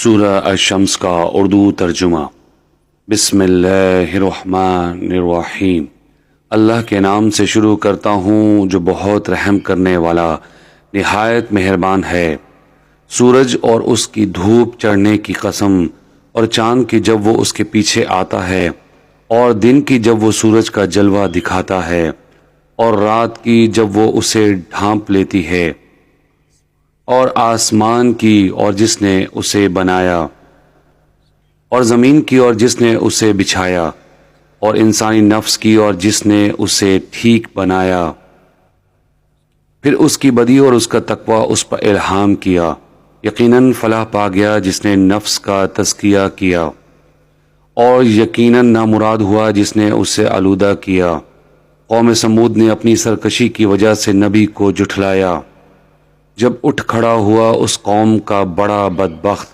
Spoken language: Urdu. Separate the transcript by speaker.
Speaker 1: سورہ الشمس کا اردو ترجمہ۔ بسم اللہ الرحمن الرحیم۔ اللہ کے نام سے شروع کرتا ہوں جو بہت رحم کرنے والا نہایت مہربان ہے۔ سورج اور اس کی دھوپ چڑھنے کی قسم، اور چاند کی جب وہ اس کے پیچھے آتا ہے، اور دن کی جب وہ سورج کا جلوہ دکھاتا ہے، اور رات کی جب وہ اسے ڈھانپ لیتی ہے، اور آسمان کی اور جس نے اسے بنایا، اور زمین کی اور جس نے اسے بچھایا، اور انسانی نفس کی اور جس نے اسے ٹھیک بنایا، پھر اس کی بدی اور اس کا تقوی اس پر الہام کیا۔ یقیناً فلاح پا گیا جس نے نفس کا تزکیہ کیا، اور یقیناً نامراد ہوا جس نے اسے آلودہ کیا۔ قوم سمود نے اپنی سرکشی کی وجہ سے نبی کو جھٹلایا۔ جب اٹھ کھڑا ہوا اس قوم کا بڑا بدبخت